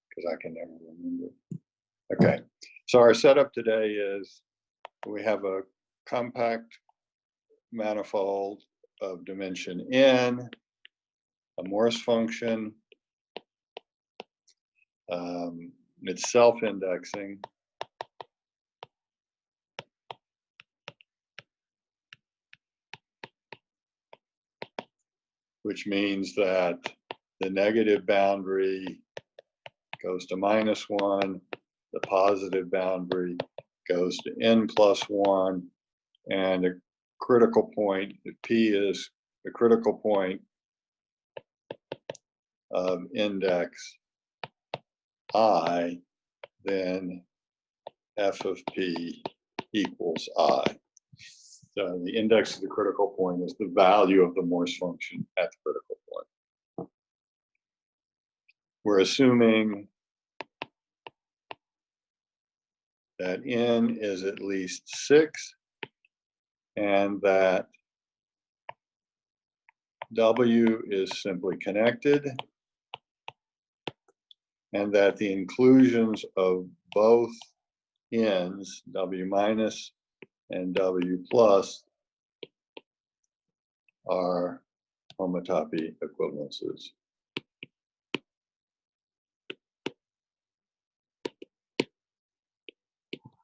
because I can never remember. Okay, so our setup today is we have a compact manifold of dimension n, a Morse function, it's self-indexing, which means that the negative boundary goes to -1, the positive boundary goes to n+1, and a critical point, P is the critical point of index I, then f of P equals I. So the index of the critical point is the value of the Morse function at the critical point. We're assuming that n is at least 6 and that W is simply connected and that the inclusions of both n's, W minus and W plus, are homotopy equivalences.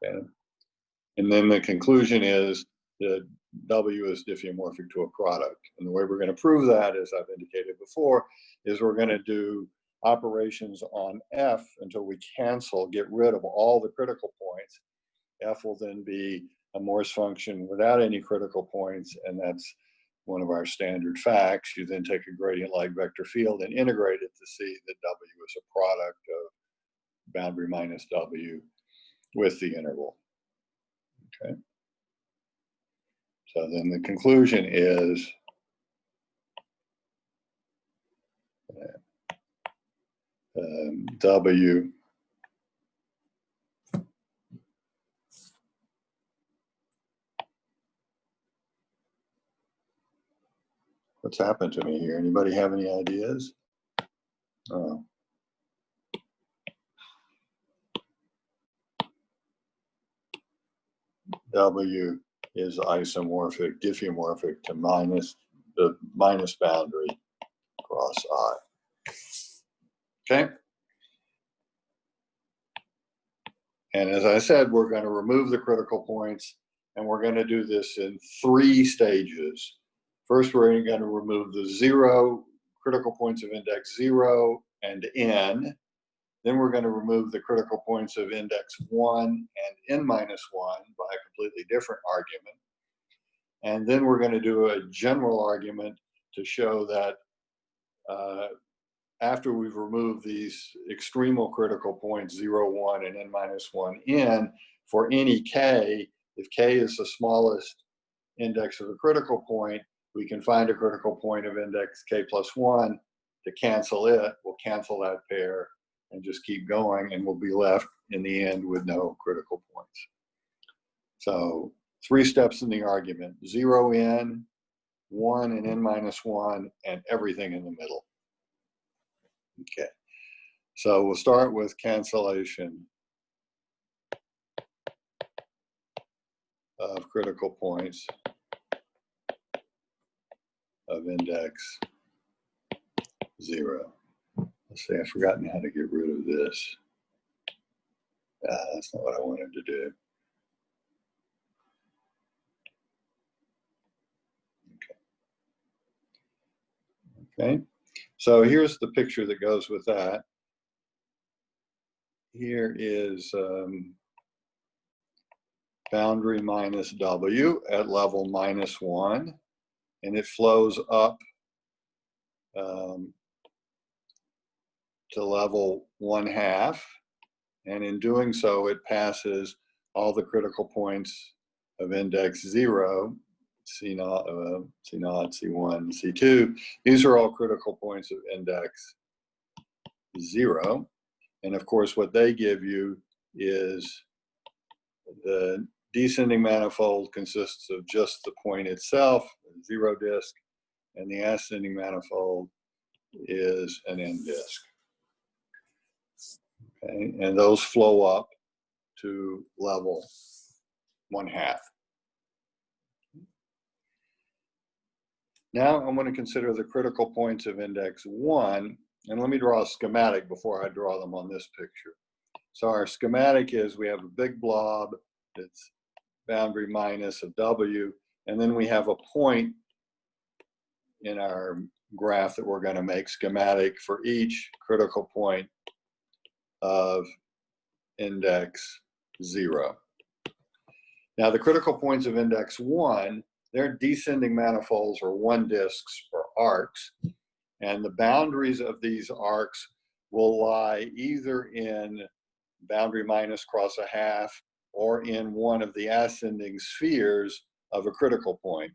Okay. And then the conclusion is that W is diffeomorphic to a product. And the way we're going to prove that, as I've indicated before, is we're going to do operations on F until we cancel, get rid of all the critical points. F will then be a Morse function without any critical points, and that's one of our standard facts. You then take a gradient-like vector field and integrate it to see that W is a product of boundary minus W with the interval. Okay. So then the conclusion is W what's happened to me here? Anybody have any ideas? Oh. W is isomorphic, diffeomorphic to the minus boundary across I. Okay. And as I said, we're going to remove the critical points, and we're going to do this in 3 stages. First, we're going to remove the 0 critical points of index 0 and n. Then we're going to remove the critical points of index 1 and n-1 by a completely different argument. And then we're going to do a general argument to show that after we've removed these extremal critical points, 0, 1, and n-1 n, for any k, if k is the smallest index of a critical point, we can find a critical point of index k+1 to cancel it. We'll cancel that pair and just keep going, and we'll be left in the end with no critical points. So 3 steps in the argument: 0 n, 1 and n-1, and everything in the middle. Okay, so we'll start with cancellation of critical points of index 0. Let's see, I've forgotten how to get rid of this. That's not what I wanted to do. Okay, so here's the picture that goes with that. Here is boundary minus W at level -1, and it flows up to level 1/2, and in doing so, it passes all the critical points of index 0, C0, C1, C2. These are all critical points of index 0. And of course, what they give you is the descending manifold consists of just the point itself, a zero disk, and the ascending manifold is an n disk. Okay, and those flow up to level 1/2. Now I'm going to consider the critical points of index 1, and let me draw a schematic before I draw them on this picture. So our schematic is we have a big blob that's boundary minus of W, and then we have a point in our graph that we're going to make schematic for each critical point of index 0. Now the critical points of index 1, they're descending manifolds or one disks or arcs, and the boundaries of these arcs will lie either in boundary minus cross a half or in one of the ascending spheres of a critical point.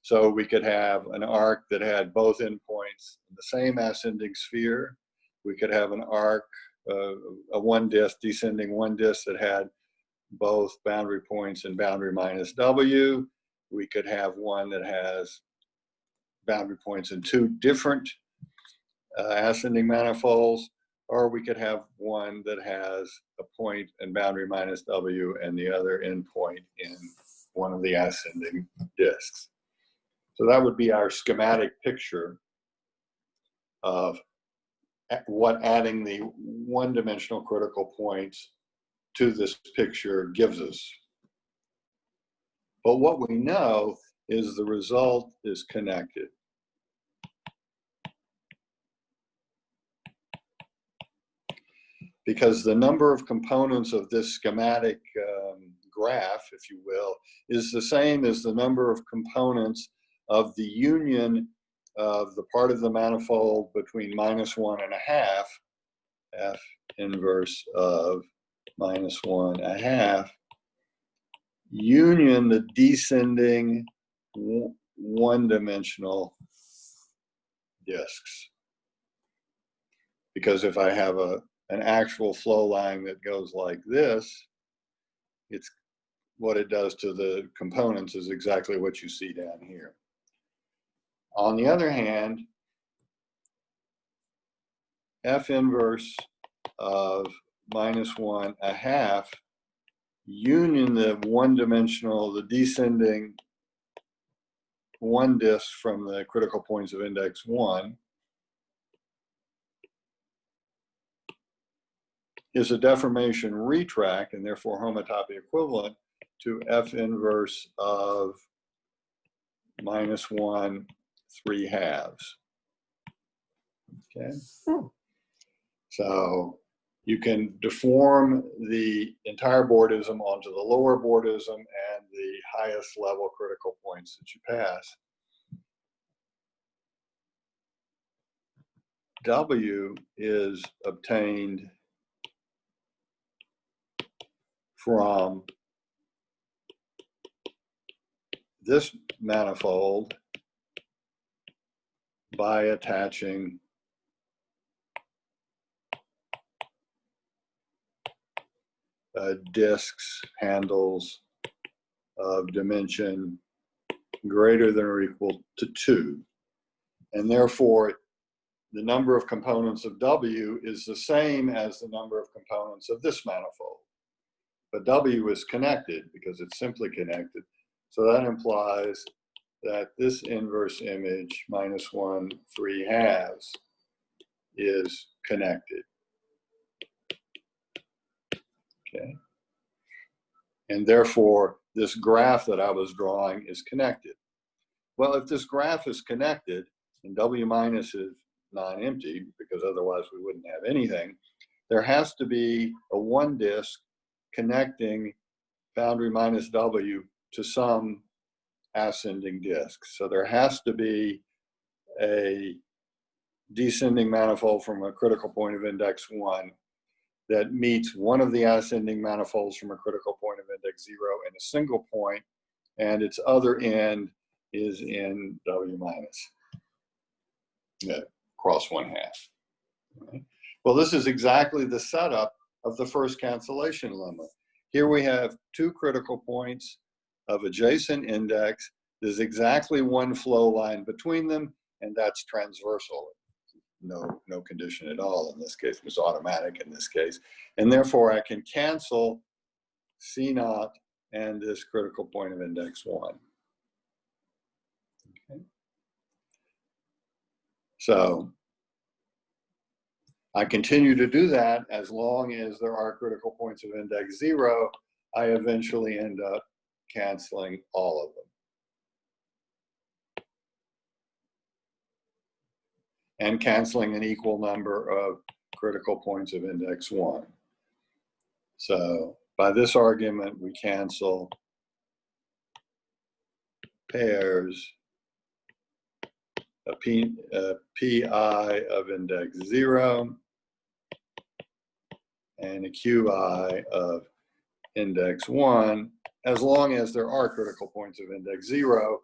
So we could have an arc that had both endpoints in the same ascending sphere. We could have an arc, a one disk, descending one disk that had both boundary points and boundary minus W. We could have one that has boundary points in two different ascending manifolds, or we could have one that has a point and boundary minus W and the other endpoint in one of the ascending disks. So that would be our schematic picture of what adding the one-dimensional critical points to this picture gives us. But what we know is the result is connected. Because the number of components of this schematic graph, if you will, is the same as the number of components of the union of the part of the manifold between -1.5, F inverse of -1.5, union the descending one-dimensional disks. Because if I have an actual flow line that goes like this, it's what it does to the components is exactly what you see down here. On the other hand, F inverse of -1.5 union the one-dimensional, the descending one disk from the critical points of index 1 is a deformation retract and therefore homotopy equivalent to F inverse of -1 3/2. Okay. So you can deform the entire boardism onto the lower boardism and the highest level critical points that you pass. W is obtained from this manifold by attaching disks, handles of dimension greater than or equal to 2. And therefore, the number of components of W is the same as the number of components of this manifold. But W is connected because it's simply connected. So that implies that this inverse image, -1 3/2, is connected. Okay. And therefore, this graph that I was drawing is connected. Well, if this graph is connected and W minus is non-empty, because otherwise we wouldn't have anything, there has to be a one disk connecting boundary minus W to some ascending disk. So there has to be a descending manifold from a critical point of index 1 that meets one of the ascending manifolds from a critical point of index 0 in a single point, and its other end is in W minus, cross 1/2. Right? Well, this is exactly the setup of the first cancellation lemma. Here we have two critical points of adjacent index. There's exactly one flow line between them, and that's transversal. No condition at all in this case. It was automatic in this case. And therefore, I can cancel C naught and this critical point of index 1. Okay. So I continue to do that as long as there are critical points of index 0. I eventually end up canceling all of them. And canceling an equal number of critical points of index 1. So by this argument, we cancel pairs of PI of index 0 and a QI of index 1, as long as there are critical points of index 0,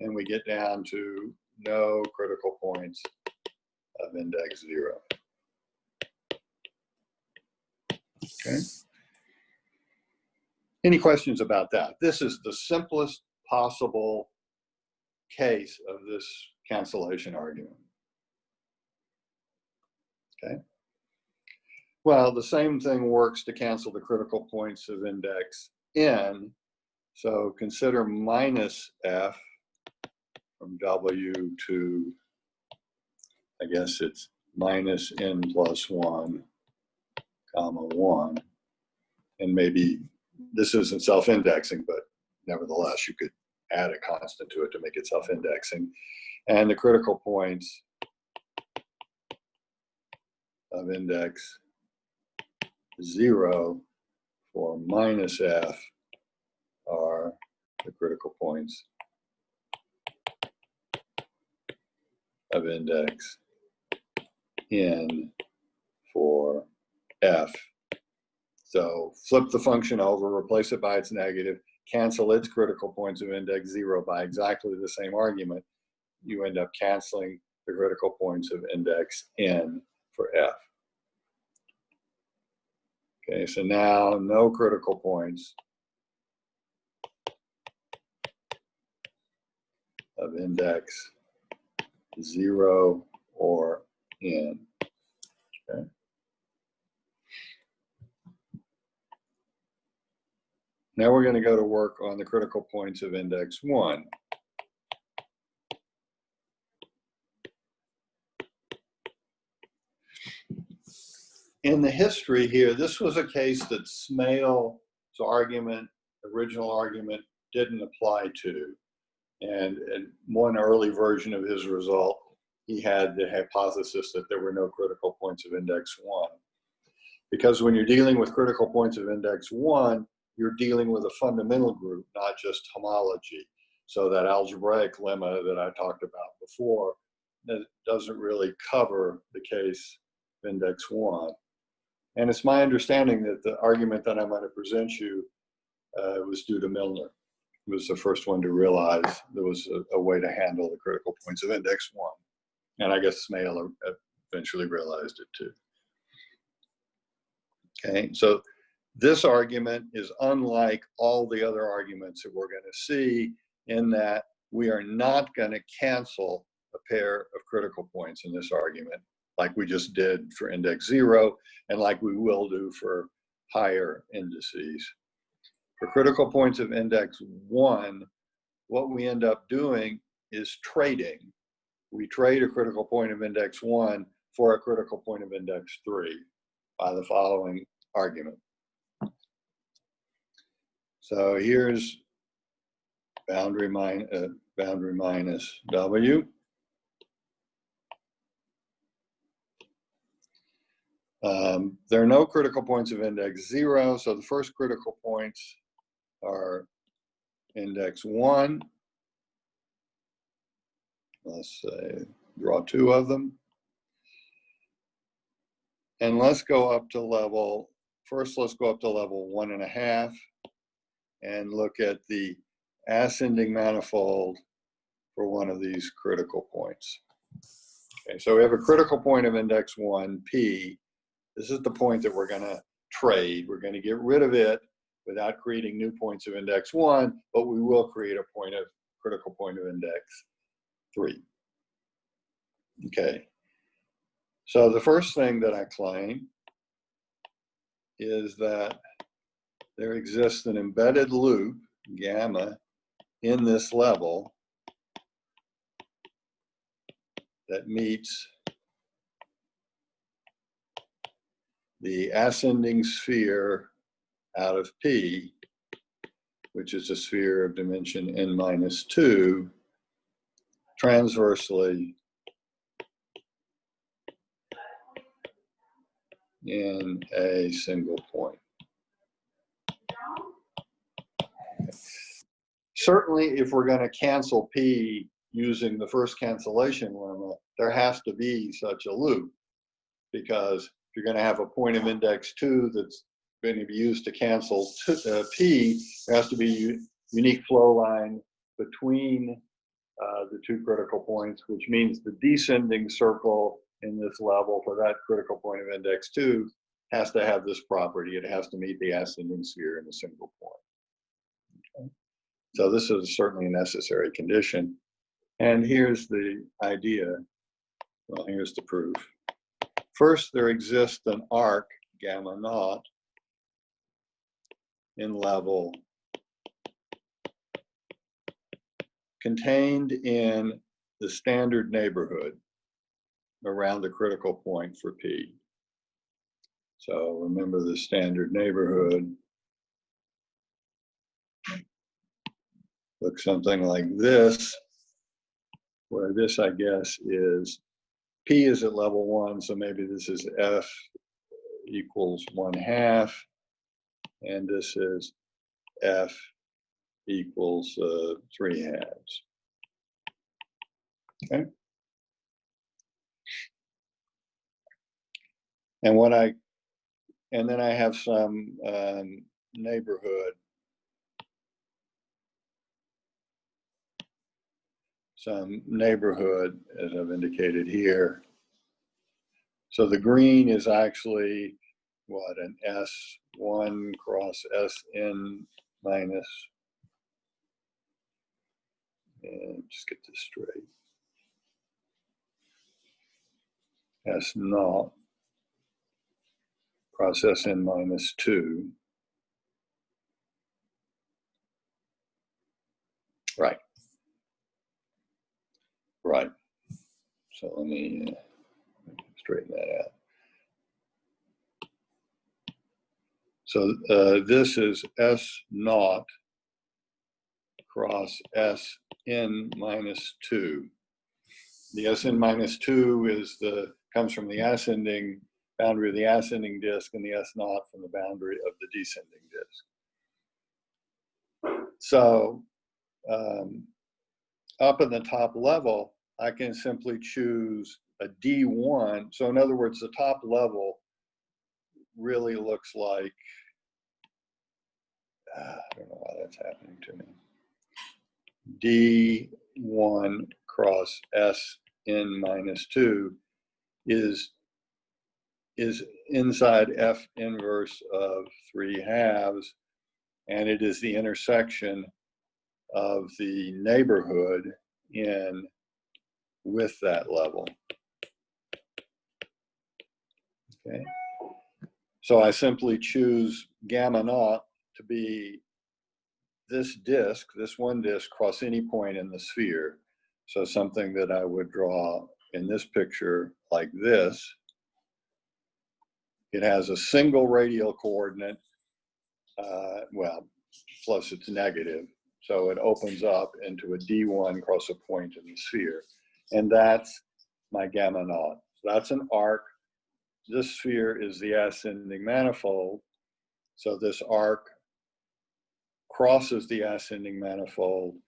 and we get down to no critical points of index 0. Okay. Any questions about that? This is the simplest possible case of this cancellation argument. Okay. Well, the same thing works to cancel the critical points of index n. So consider minus f from W to, I guess it's minus n plus 1, comma 1. And maybe this isn't self-indexing, but nevertheless, you could add a constant to it to make it self-indexing. And the critical points of index 0 for minus f are the critical points of index n for f. So flip the function over, replace it by its negative, cancel its critical points of index 0 by exactly the same argument. You end up canceling the critical points of index n for f. Okay, so now no critical points of index 0 or n. Okay. Now we're going to go to work on the critical points of index 1. In the history here, this was a case that Smale's argument, original argument, didn't apply to. And in one early version of his result, he had the hypothesis that there were no critical points of index 1. Because when you're dealing with critical points of index 1, you're dealing with a fundamental group, not just homology. So that algebraic lemma that I talked about before, that doesn't really cover the case of index 1. And it's my understanding that the argument that I'm going to present you was due to Milner. He was the first one to realize there was a way to handle the critical points of index 1. And I guess Smale eventually realized it too. Okay, so this argument is unlike all the other arguments that we're going to see, in that we are not going to cancel a pair of critical points in this argument, like we just did for index 0, and like we will do for higher indices. For critical points of index 1, what we end up doing is trading. We trade a critical point of index 1 for a critical point of index 3 by the following argument. So here's boundary minus W. There are no critical points of index 0, so the first critical points are index 1. Let's say draw 2 of them. And let's go up to level, first let's go up to level 1.5 and look at the ascending manifold for one of these critical points. Okay, so we have a critical point of index 1, P. This is the point that we're going to trade. We're going to get rid of it without creating new points of index 1, but we will create a critical point of index 3. Okay. So the first thing that I claim is that there exists an embedded loop, gamma, in this level that meets the ascending sphere out of P, which is a sphere of dimension n-2, transversely in a single point. Certainly, if we're going to cancel P using the first cancellation lemma, there has to be such a loop, because if you're going to have a point of index 2 that's going to be used to cancel P, there has to be a unique flow line between the two critical points, which means the descending circle in this level for that critical point of index 2 has to have this property. It has to meet the ascending sphere in a single point. Okay. So this is certainly a necessary condition. And here's the idea. Well, here's the proof. First, there exists an arc, gamma naught, in level contained in the standard neighborhood around the critical point for P. So remember the standard neighborhood looks something like this, where this, I guess, is P is at level 1, so maybe this is F equals 1/2, and this is F equals 3/2. Okay. And then I have some neighborhood, as I've indicated here. So the green is actually what, an S1 cross Sn minus, and just get this straight, S naught cross Sn minus 2. Right. Right. So let me straighten that out. So this is S naught cross Sn minus 2. The Sn minus 2 is comes from the ascending boundary of the ascending disk, and the S naught from the boundary of the descending disk. So up in the top level, I can simply choose a D1. So in other words, the top level really looks like, I don't know why that's happening to me. D1 cross Sn minus 2 is inside F inverse of 3/2, and it is the intersection of the neighborhood with that level. Okay. So I simply choose gamma naught to be this disk, this one disk, cross any point in the sphere. So something that I would draw in this picture like this. It has a single radial coordinate, well, plus it's negative. So it opens up into a D1 across a point in the sphere. And that's my gamma naught. So that's an arc. This sphere is the ascending manifold. So this arc crosses the ascending manifold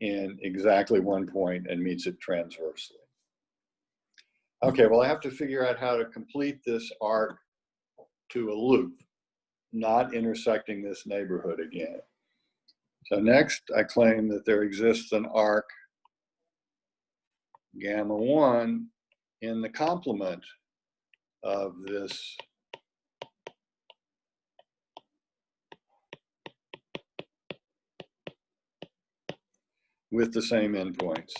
in exactly one point and meets it transversely. Okay, well, I have to figure out how to complete this arc to a loop, not intersecting this neighborhood again. So next, I claim that there exists an arc gamma 1 in the complement of this with the same endpoints.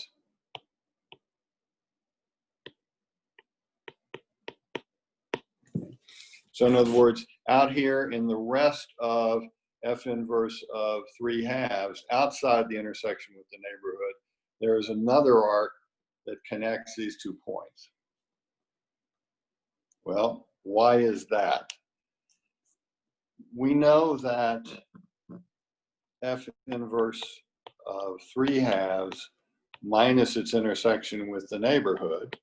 So in other words, out here in the rest of F inverse of 3/2, outside the intersection with the neighborhood, there is another arc that connects these 2 points. Well, why is that? We know that F inverse of 3/2 minus its intersection with the neighborhood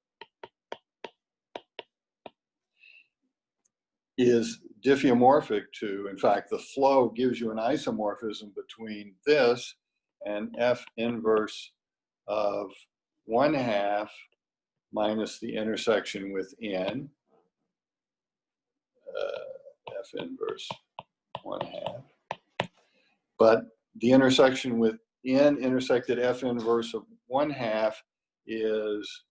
is diffeomorphic to, in fact, the flow gives you an isomorphism between this and F inverse of 1/2 minus the intersection with N, F inverse 1/2. But the intersection with N intersected F inverse of 1/2 is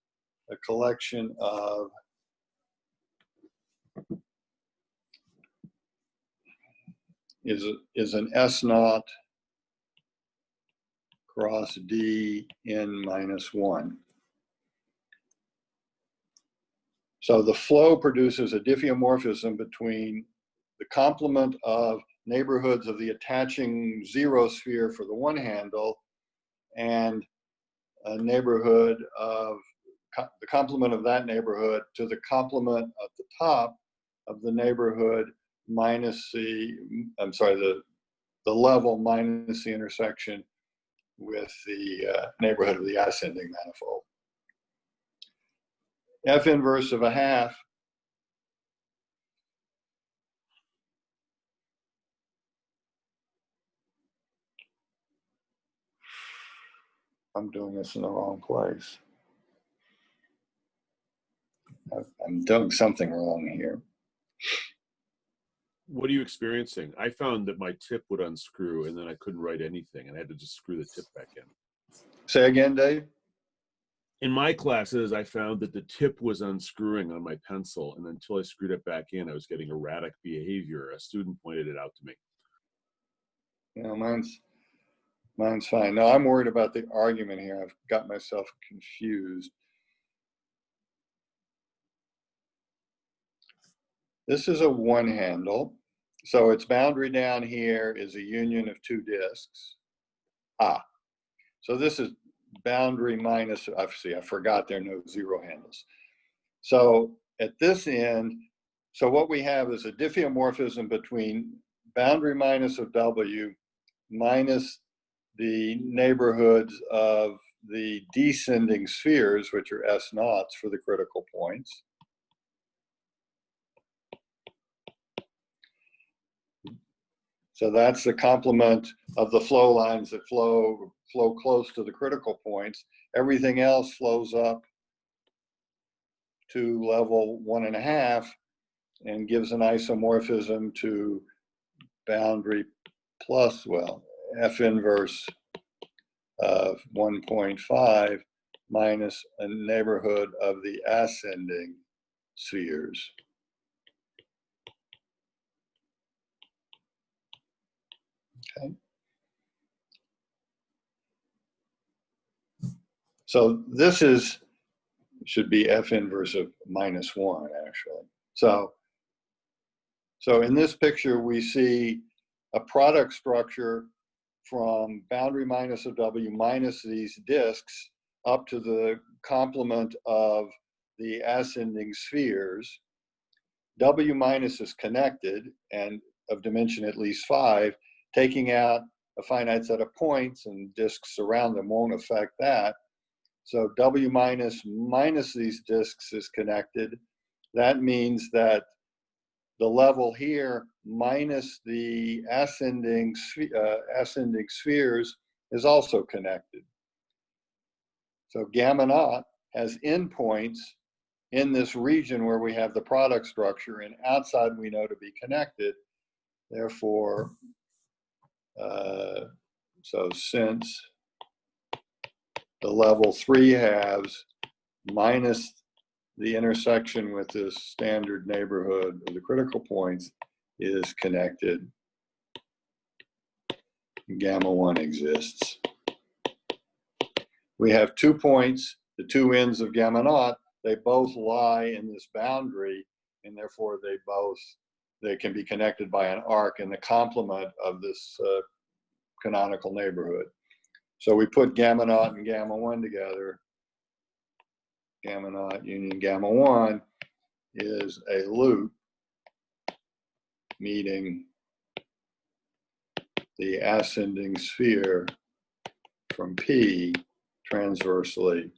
a collection of is an S naught cross D N minus 1. So the flow produces a diffeomorphism between the complement of neighborhoods of the attaching zero sphere for the one handle and a neighborhood of the complement of that neighborhood to the complement at the top of the neighborhood minus the, the level minus the intersection with the neighborhood of the ascending manifold. F inverse of 1/2 I'm doing this in the wrong place. I'm doing something wrong here. What are you experiencing? I found that my tip would unscrew and then I couldn't write anything and I had to just screw the tip back in. Say again, Dave? In my classes, I found that the tip was unscrewing on my pencil, and until I screwed it back in, I was getting erratic behavior. A student pointed it out to me. Yeah, mine's fine. No, I'm worried about the argument here. I've got myself confused. This is a one handle. So its boundary down here is a union of 2 disks. So this is boundary minus, obviously I forgot there are no zero handles. So at this end, so what we have is a diffeomorphism between boundary minus of W minus the neighborhoods of the descending spheres, which are S naughts for the critical points. So that's the complement of the flow lines that flow close to the critical points. Everything else flows up to level 1.5 and gives an isomorphism to boundary plus, well, F inverse of 1.5 minus a neighborhood of the ascending spheres. Okay. So this should be F inverse of -1 actually. So in this picture we see a product structure from boundary minus of W minus these disks up to the complement of the ascending spheres. W minus is connected and of dimension at least 5. Taking out a finite set of points and disks around them won't affect that. So W minus minus these disks is connected. That means that the level here minus the ascending spheres is also connected. So gamma naught has endpoints in this region where we have the product structure, and outside we know to be connected. Therefore, so since the level 3/2 minus the intersection with this standard neighborhood of the critical points is connected, gamma 1 exists. we have 2 points, the 2 ends of gamma naught, they both lie in this boundary, and therefore they can be connected by an arc in the complement of this canonical neighborhood. So we put gamma naught and gamma 1 together. Gamma naught union gamma 1 is a loop meeting the ascending sphere from P transversely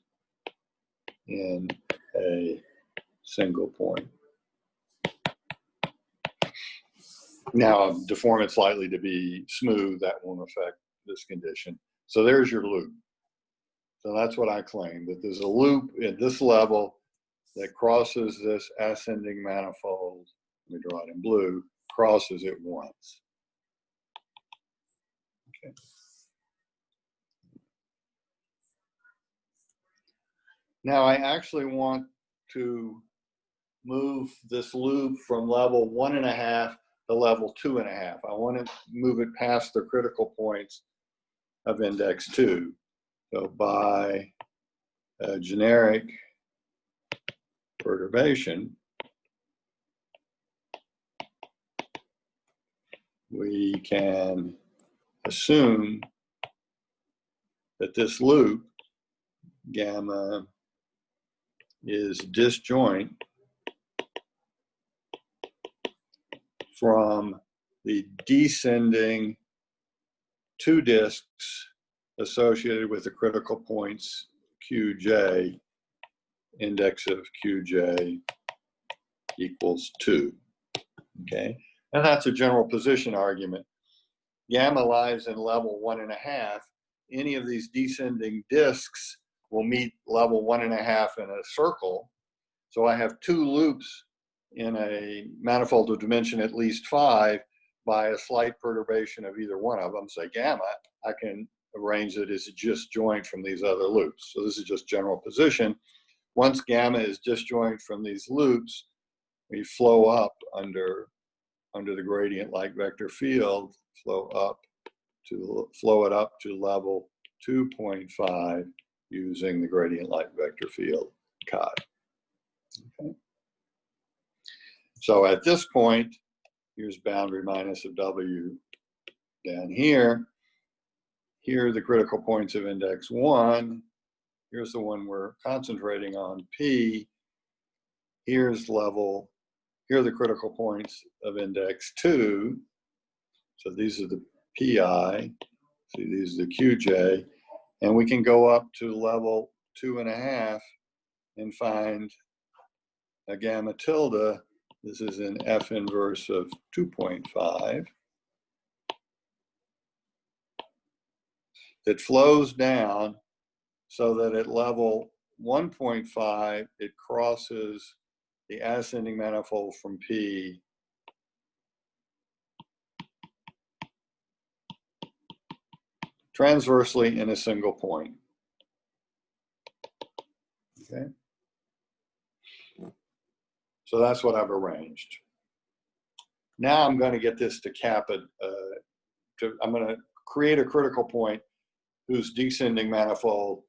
in a single point. Now, deform it slightly to be smooth, that won't affect this condition. So there's your loop. So that's what I claim, that there's a loop at this level that crosses this ascending manifold. Let me draw it in blue, crosses it once. Okay. Now I actually want to move this loop from level 1.5 to level 2.5. I want to move it past the critical points of index 2. So by a generic perturbation, we can assume that this loop, gamma, is disjoint from the descending 2 disks associated with the critical points Qj, index of Qj equals 2. Okay, and that's a general position argument. Gamma lies in level 1.5. Any of these descending disks will meet level 1.5 in a circle. So I have 2 loops in a manifold of dimension at least 5. By a slight perturbation of either one of them, say gamma, I can arrange it as a disjoint from these other loops. So this is just general position. Once gamma is disjoint from these loops, we flow up under the gradient-like vector field, flow it up to level 2.5 using the gradient-like vector field chi. Okay. So at this point, here's boundary minus of W down here. Here are the critical points of index 1. Here's the one we're concentrating on, P. Here are the critical points of index 2. So these are the PI. See, these are the QJ. And we can go up to level 2.5 and find a gamma tilde. This is an F inverse of 2.5 that flows down so that at level 1.5, it crosses the ascending manifold from P transversely in a single point. Okay. So that's what I've arranged. Now I'm going to get this to cap it. I'm going to create a critical point whose descending manifold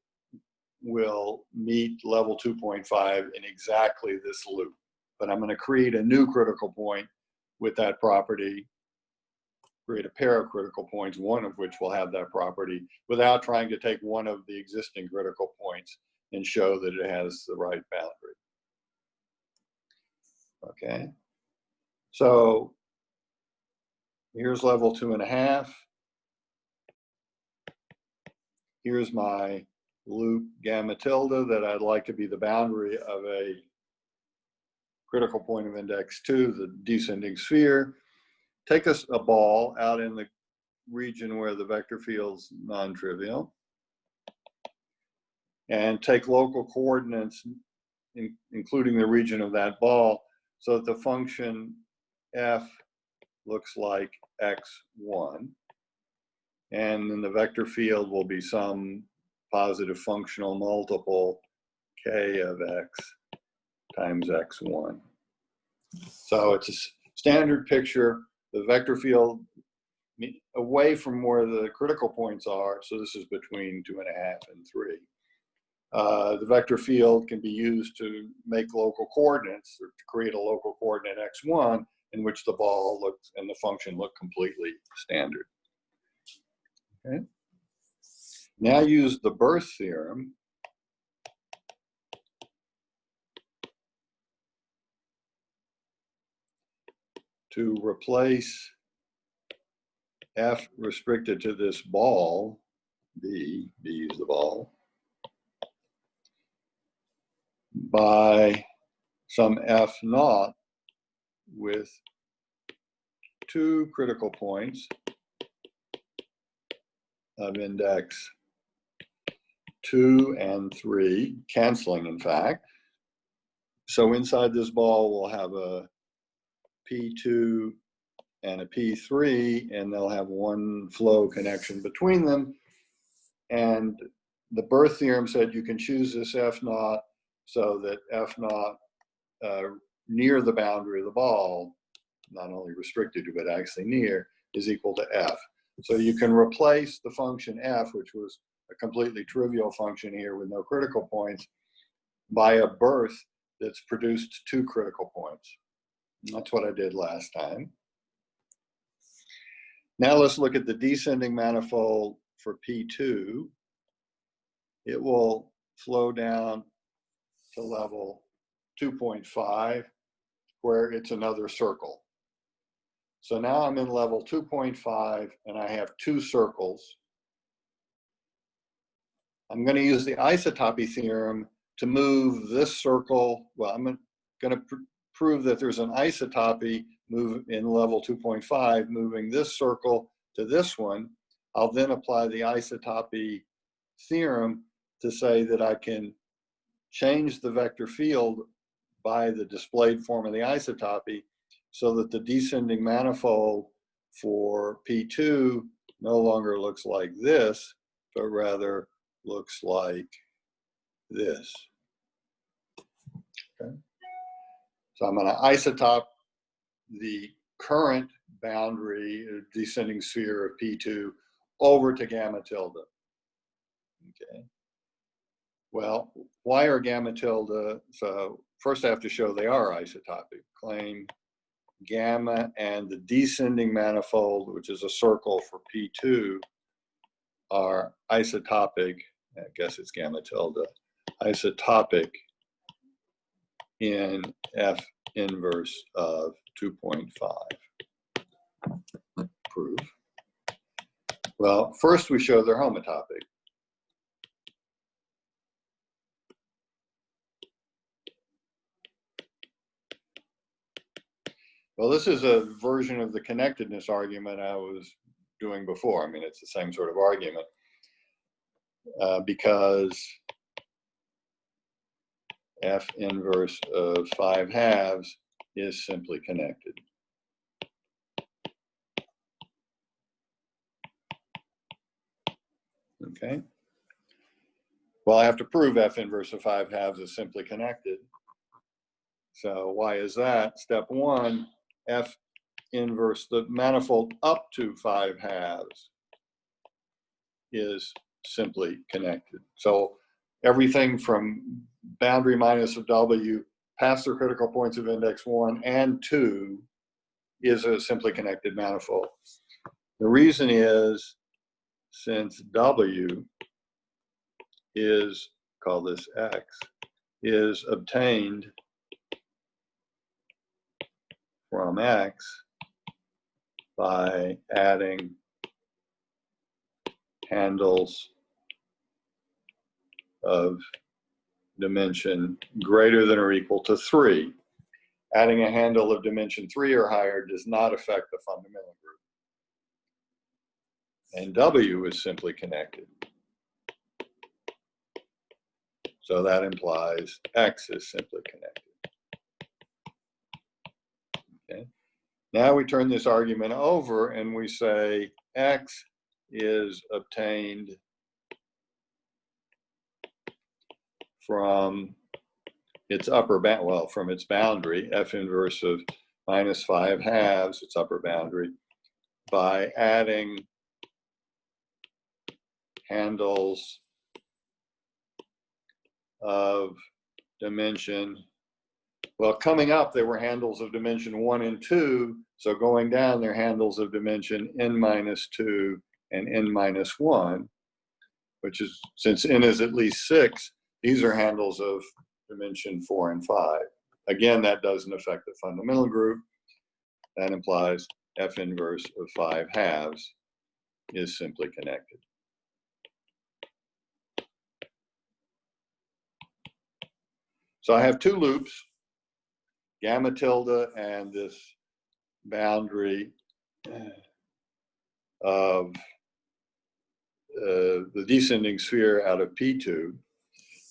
will meet level 2.5 in exactly this loop. But I'm going to create a new critical point with that property, create a pair of critical points, one of which will have that property, without trying to take one of the existing critical points and show that it has the right boundary. Okay, so here's level 2.5. Here's my loop gamma tilde that I'd like to be the boundary of a critical point of index 2, the descending sphere. Take a ball out in the region where the vector field's non-trivial, and take local coordinates, including the region of that ball, so that the function f looks like x1. And then the vector field will be some positive functional multiple k of x times x1. So it's a standard picture. The vector field away from where the critical points are, so this is between 2.5 and 3. the vector field can be used to make local coordinates or to create a local coordinate x1 in which the ball looks and the function look completely standard. Okay. Now use the birth theorem to replace f restricted to this ball, b is the ball, by some f naught with two critical points of index 2 and 3, canceling in fact. So inside this ball we'll have a P2 and a P3, and they'll have one flow connection between them. And the birth theorem said you can choose this F naught so that F naught near the boundary of the ball, not only restricted to but actually near, is equal to F. So you can replace the function F, which was a completely trivial function here with no critical points, by a birth that's produced two critical points. And that's what I did last time. Now let's look at the descending manifold for P2. It will flow down to level 2.5, where it's another circle. So now I'm in level 2.5 and I have two circles. I'm going to use the isotopy theorem to move this circle. Well, I'm going to prove that there's an isotopy move in level 2.5, moving this circle to this one. I'll then apply the isotopy theorem to say that I can change the vector field by the displayed form of the isotopy so that the descending manifold for P2 no longer looks like this, but rather looks like this. Okay. So I'm going to isotope the current boundary descending sphere of P2 over to gamma tilde. Okay. Well, why are gamma tilde? So first I have to show they are isotopic. Claim gamma and the descending manifold, which is a circle for P2, are isotopic. I guess it's gamma tilde. Isotopic in F inverse of 2.5. Proof. Well, first we show they're homotopic. Well, this is a version of the connectedness argument I was doing before. I mean, it's the same sort of argument because F inverse of 5/2 is simply connected. Okay. Well, I have to prove F inverse of 5/2 is simply connected. So why is that? Step one, F inverse, the manifold up to 5/2 is simply connected. So everything from boundary minus of W past the critical points of index 1 and 2 is a simply connected manifold. The reason is since W is, call this X, is obtained from X by adding handles of dimension greater than or equal to 3. Adding a handle of dimension 3 or higher does not affect the fundamental group. And W is simply connected. So that implies X is simply connected. Okay. Now we turn this argument over and we say X is obtained from its upper bound, well, from its boundary, F inverse of minus 5/2, its upper boundary, by adding handles of dimension. Well, coming up, they were handles of dimension 1 and 2. So going down, they're handles of dimension n-2 and n-1, which is, since n is at least 6, these are handles of dimension 4 and 5. Again, that doesn't affect the fundamental group. That implies F inverse of 5/2 is simply connected. So I have two loops, gamma tilde and this boundary of the descending sphere out of P2.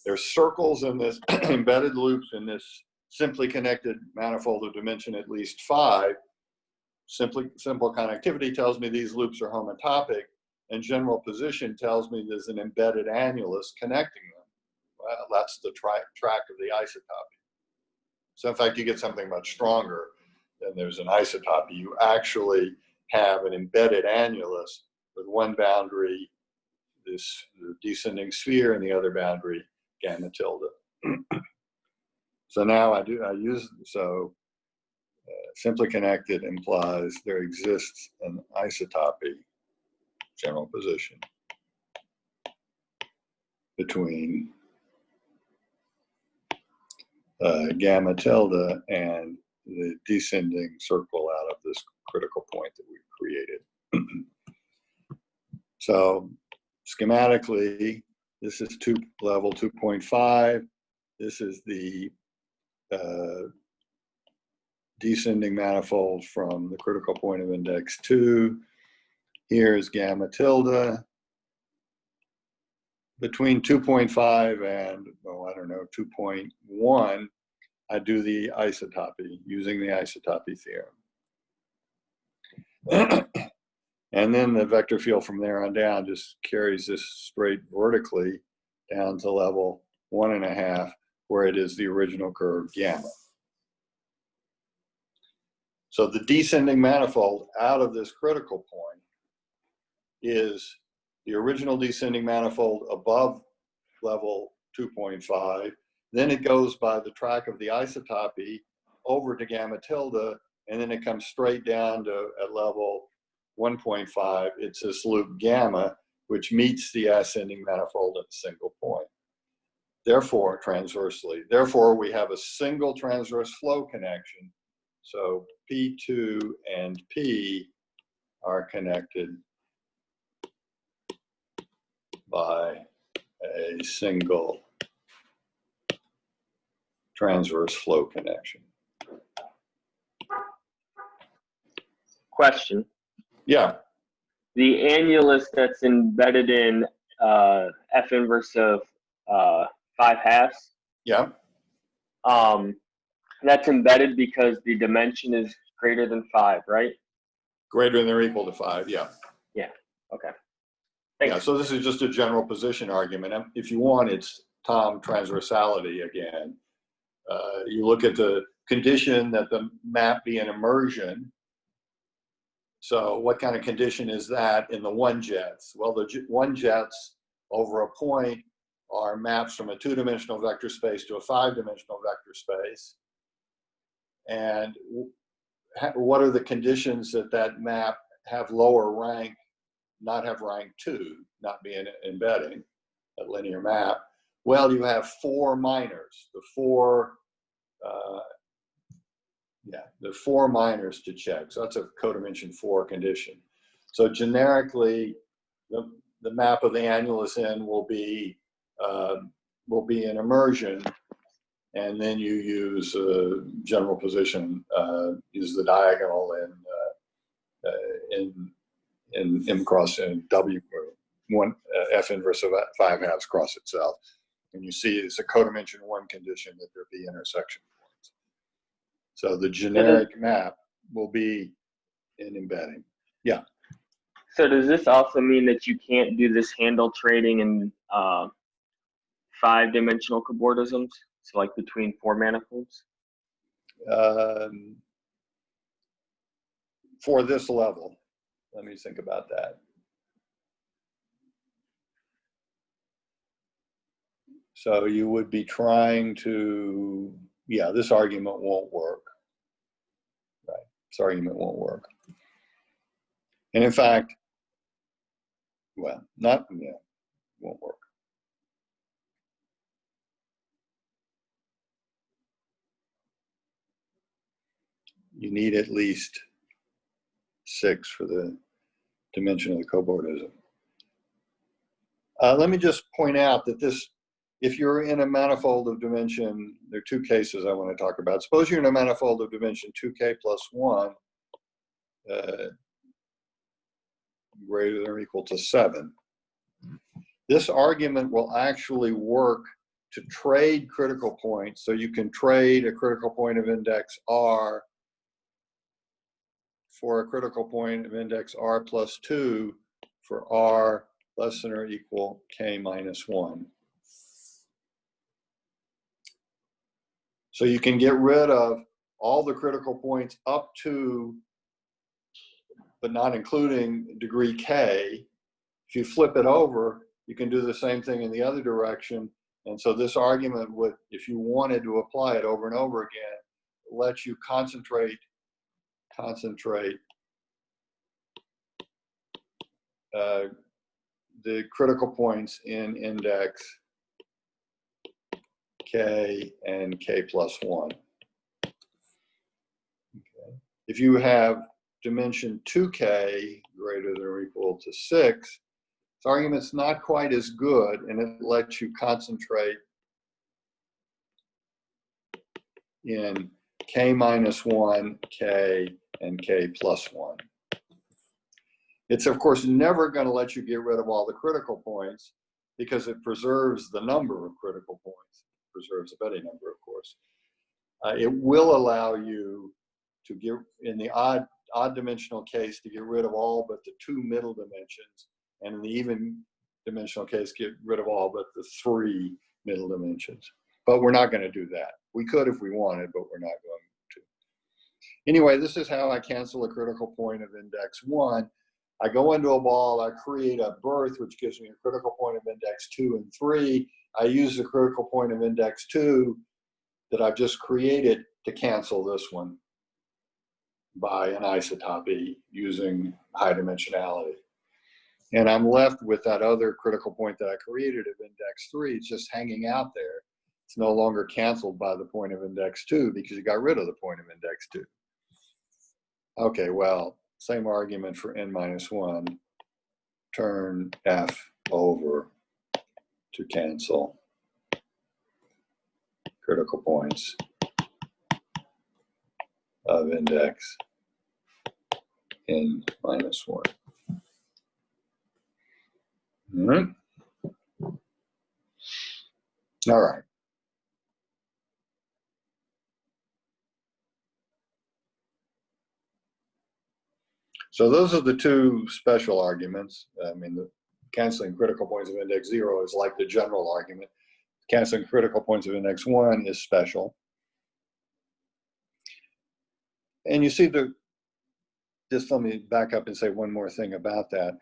There's circles in this embedded loops in this simply connected manifold of dimension at least 5. Simple connectivity tells me these loops are homotopic, and general position tells me there's an embedded annulus connecting them. Well, that's the track of the isotopy. So in fact, you get something much stronger than there's an isotopy. You actually have an embedded annulus with one boundary, this descending sphere, and the other boundary, gamma tilde. So now simply connected implies there exists an isotopy, general position, between gamma tilde and the descending circle out of this critical point that we've created. So schematically, this is level 2.5. This is the descending manifold from the critical point of index 2. Here is gamma tilde. Between 2.5 and, oh, I don't know, 2.1, I do the isotopy using the isotopy theorem. And then the vector field from there on down just carries this straight vertically down to level 1.5, where it is the original curve gamma. So the descending manifold out of this critical point is the original descending manifold above level 2.5. Then it goes by the track of the isotopy over to gamma tilde, and then it comes straight down to at level 1.5. It's this loop gamma, which meets the ascending manifold at a single point. Therefore, transversely, we have a single transverse flow connection. So P2 and P are connected by a single transverse flow connection. Question. Yeah. The annulus that's embedded in F inverse of 5/2. Yeah. That's embedded because the dimension is greater than 5, right? Greater than or equal to 5, yeah. Yeah, okay. Thanks. Yeah, so this is just a general position argument. If you want, it's Tom transversality again. You look at the condition that the map be an immersion. So what kind of condition is that in the 1-jets? Well, the 1-jets over a point are maps from a 2-dimensional vector space to a 5-dimensional vector space. And what are the conditions that map have lower rank, not have rank 2, not be an embedding, a linear map? Well, you have 4 minors, the 4 minors to check. So that's a codimension 4 condition. So generically, the map of the annulus N will be an immersion, and then you use general position, use the diagonal in M cross and W, F inverse of 5/2 cross itself. And you see it's a codimension 1 condition that there be intersection points. So the generic map will be an embedding. Yeah. So does this also mean that you can't do this handle trading in 5-dimensional cobordisms? So like between 4 manifolds? For this level, let me think about that. So you would be trying to, yeah, this argument won't work. Right, this argument won't work. And in fact, well, not, yeah, won't work. You need at least 6 for the dimension of the cobordism. Let me just point out that this, if you're in a manifold of dimension, there are 2 cases I want to talk about. Suppose you're in a manifold of dimension 2k plus 1 greater than or equal to 7. This argument will actually work to trade critical points. So you can trade a critical point of index r for a critical point of index r plus 2 for r less than or equal k minus 1. So you can get rid of all the critical points up to, but not including degree k. If you flip it over, you can do the same thing in the other direction. And so this argument would, if you wanted to apply it over and over again, let you concentrate the critical points in index k and k plus 1. Okay. If you have dimension 2k greater than or equal to 6, this argument's not quite as good, and it lets you concentrate in k minus 1, k, and k plus 1. It's, of course, never going to let you get rid of all the critical points because it preserves the number of critical points. It preserves a Betty number, of course. It will allow you to get, in the odd dimensional case, to get rid of all but the 2 middle dimensions, and in the even dimensional case, get rid of all but the 3 middle dimensions. But we're not going to do that. We could if we wanted, but we're not going to. Anyway, this is how I cancel a critical point of index 1. I go into a ball, I create a berth, which gives me a critical point of index 2 and 3. I use the critical point of index 2 that I've just created to cancel this one by an isotopy using high dimensionality. And I'm left with that other critical point that I created of index 3. It's just hanging out there. It's no longer canceled by the point of index 2 because you got rid of the point of index 2. Okay, well, same argument for n minus 1. Turn f over to cancel critical points of index n minus 1. All right. All right. So those are the 2 special arguments. I mean, the canceling critical points of index 0 is like the general argument. Canceling critical points of index 1 is special. And you see, just let me back up and say one more thing about that.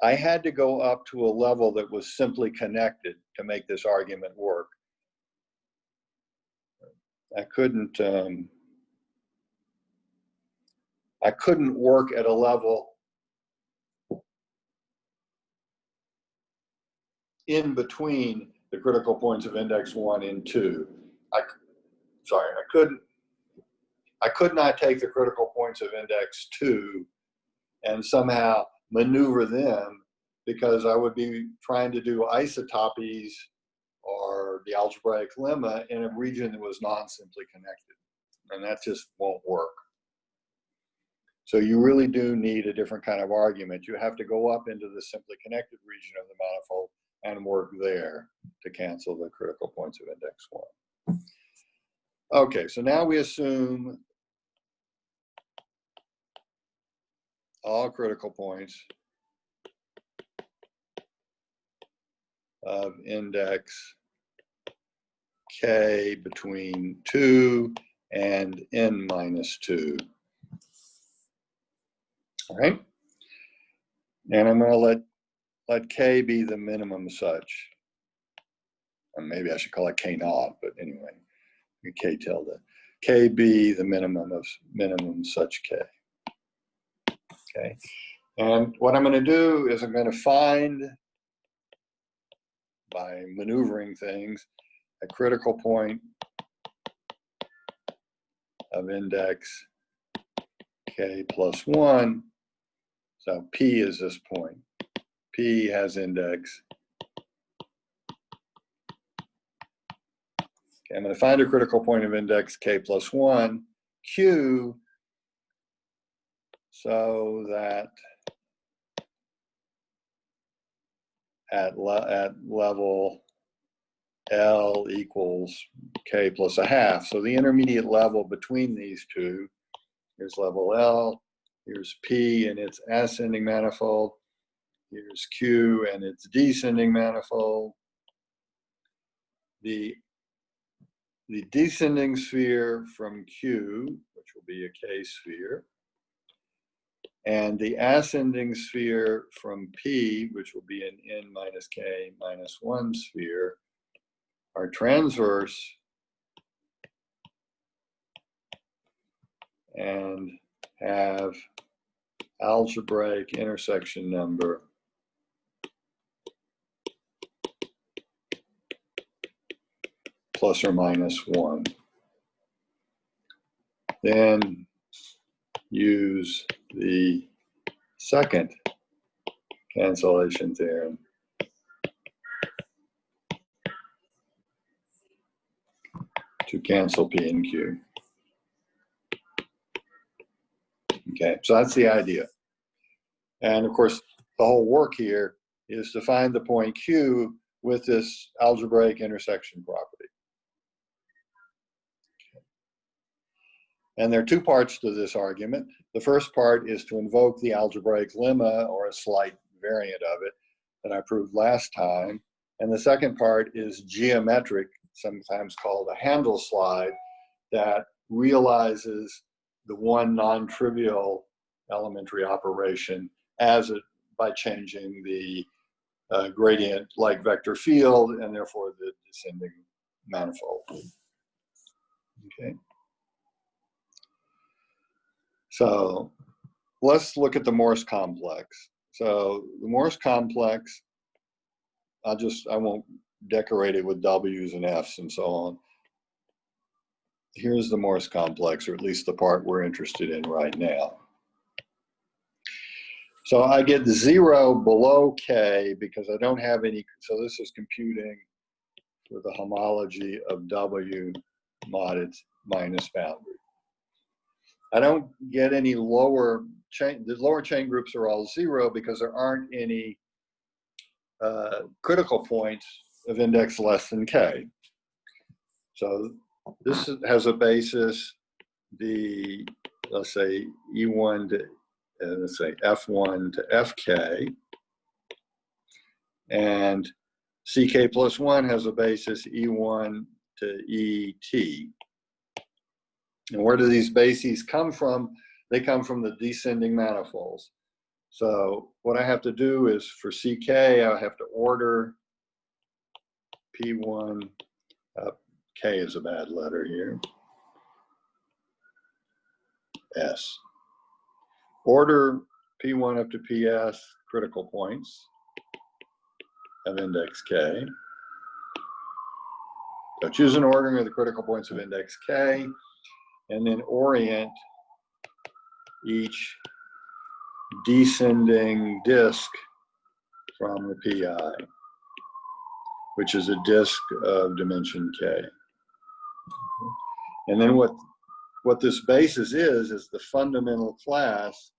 I had to go up to a level that was simply connected to make this argument work. I couldn't work at a level in between the critical points of index 1 and 2. I could not take the critical points of index 2 and somehow maneuver them, because I would be trying to do isotopies or the algebraic lemma in a region that was non-simply connected. And that just won't work. So you really do need a different kind of argument. You have to go up into the simply connected region of the manifold and work there to cancel the critical points of index 1. Okay, so now we assume all critical points of index k between 2 and n minus 2. All right, and I'm going to let k be the minimum such. and maybe I should call it K naught, but anyway, K tilde. K be the minimum of such K. Okay, and what I'm going to do is I'm going to find, by maneuvering things, a critical point of index K plus 1. So P is this point. P has index. Okay, I'm going to find a critical point of index K plus 1, Q, so that at level L equals K plus a half. So the intermediate level between these two, here's level L, here's P and its ascending manifold, here's Q and its descending manifold. The descending sphere from Q, which will be a K sphere, and the ascending sphere from P, which will be an N minus K minus 1 sphere, are transverse and have algebraic intersection number plus or minus 1. Then use the second cancellation theorem to cancel P and Q. Okay, so that's the idea. And of course, the whole work here is to find the point Q with this algebraic intersection property. And there are two parts to this argument. The first part is to invoke the algebraic lemma, or a slight variant of it, that I proved last time. And the second part is geometric, sometimes called a handle slide, that realizes the one non-trivial elementary operation by changing the gradient-like vector field and therefore the descending manifold. Okay. So let's look at the Morse complex. So the Morse complex, I won't decorate it with W's and F's and so on. Here's the Morse complex, or at least the part we're interested in right now. So I get 0 below K because I don't have any, so this is computing with a homology of W mod its minus boundary. I don't get any lower chain, the lower chain groups are all 0 because there aren't any critical points of index less than K. So this has a basis, let's say E1 to, let's say F1 to FK, and CK plus 1 has a basis E1 to ET. And where do these bases come from? They come from the descending manifolds. So what I have to do is for CK, I have to order P1, K is a bad letter here, S. Order P1 up to PS critical points of index K. So choose an ordering of the critical points of index K, and then orient each descending disk from the PI, which is a disk of dimension K. And then what this basis is the fundamental class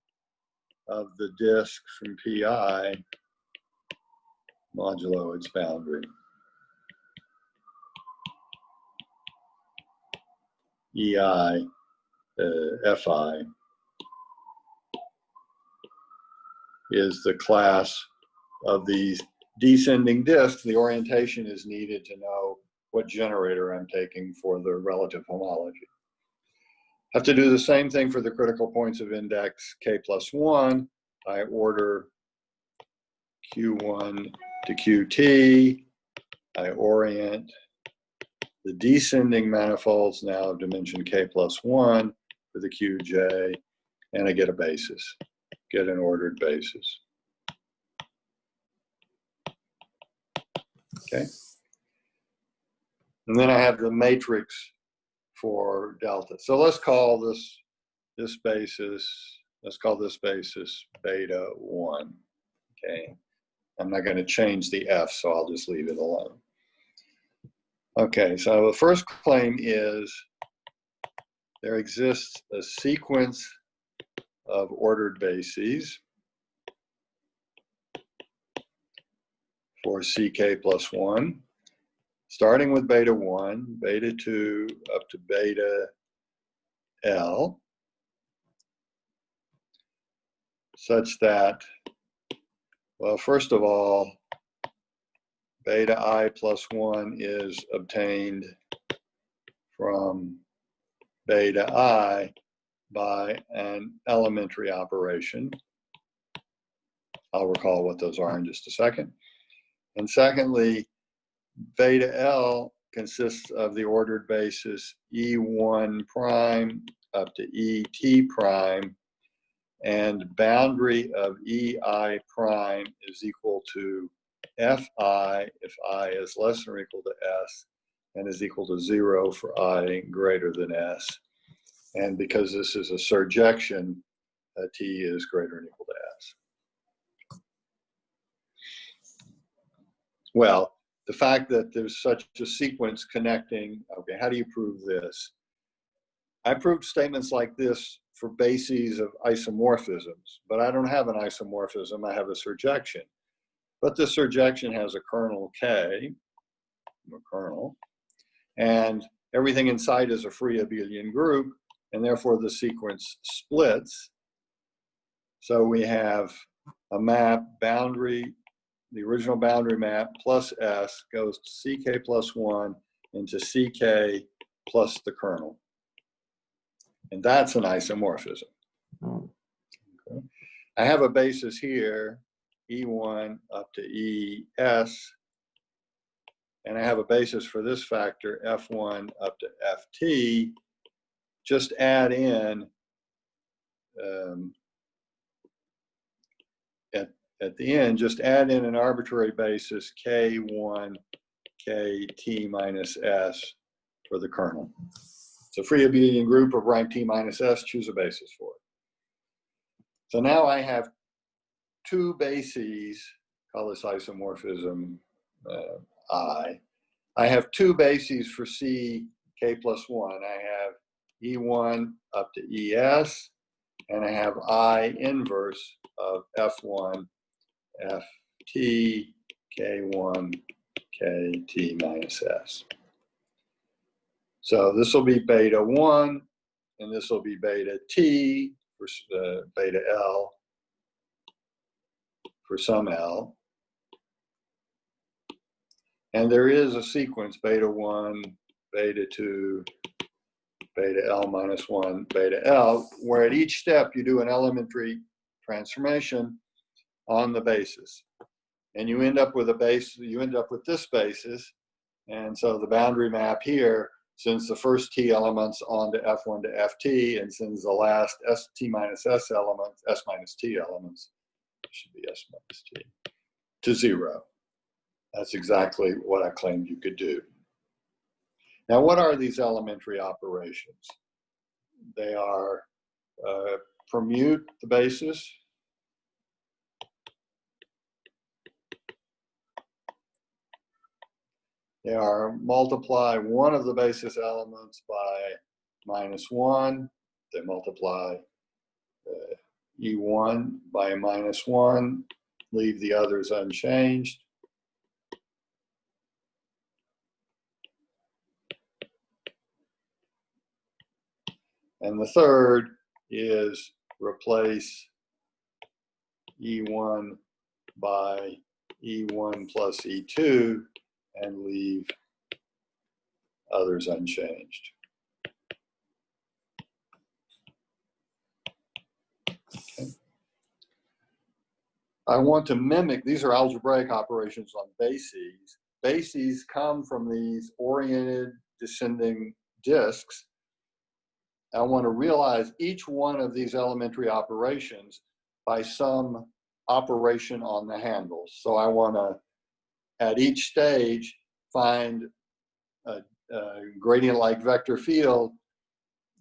of the disk from PI modulo its boundary. EI, FI is the class of these descending disks. The orientation is needed to know what generator I'm taking for the relative homology. I have to do the same thing for the critical points of index K plus 1. I order Q1 to QT I orient the descending manifolds now of dimension k plus 1 for the QJ, and I get a basis, get an ordered basis. Okay. And then I have the matrix for delta. So let's call this basis, let's call this basis beta 1. Okay. I'm not going to change the F, so I'll just leave it alone. Okay, so the first claim is there exists a sequence of ordered bases for CK plus 1, starting with beta 1, beta 2, up to beta L, such that, well, first of all, beta I plus 1 is obtained from beta I by an elementary operation. I'll recall what those are in just a second. And secondly, beta L consists of the ordered basis E1 prime up to ET prime, and boundary of EI prime is equal to Fi if I is less than or equal to S, and is equal to 0 for I greater than S. And because this is a surjection, T is greater than or equal to S. Well, the fact that there's such a sequence connecting, okay, how do you prove this? I proved statements like this for bases of isomorphisms, but I don't have an isomorphism, I have a surjection. But the surjection has a kernel K, a kernel, and everything inside is a free abelian group, and therefore the sequence splits. So we have a map boundary, the original boundary map plus S goes to CK plus 1 into CK plus the kernel. And that's an isomorphism. Okay. I have a basis here, E1 up to ES, and I have a basis for this factor, F1 up to FT. Just add in, at the end, just add in an arbitrary basis, K1, KT minus S for the kernel. It's a free abelian group of rank T minus S, choose a basis for it. So now I have two bases, call this isomorphism I. I have two bases for C, K plus 1. I have E1 up to ES, and I have I inverse of F1, FT, K1, KT minus S. So this will be beta 1, and this will be beta T for beta L for some L. And there is a sequence, beta 1, beta 2, beta L minus 1, beta L, where at each step you do an elementary transformation on the basis. And you end up with a base, you end up with this basis. And so the boundary map here sends the first T elements onto F1 to FT, and sends the last ST minus S elements, S minus T elements, it should be S minus T, to 0. That's exactly what I claimed you could do. Now, what are these elementary operations? They are permute the basis, they are multiply one of the basis elements by -1, they multiply E1 by -1, leave the others unchanged. And the third is replace E1 by E1 plus E2 and leave others unchanged. Okay. I want to mimic, these are algebraic operations on bases. bases come from these oriented descending disks, I want to realize each one of these elementary operations by some operation on the handles. So I want to, at each stage, find a gradient-like vector field,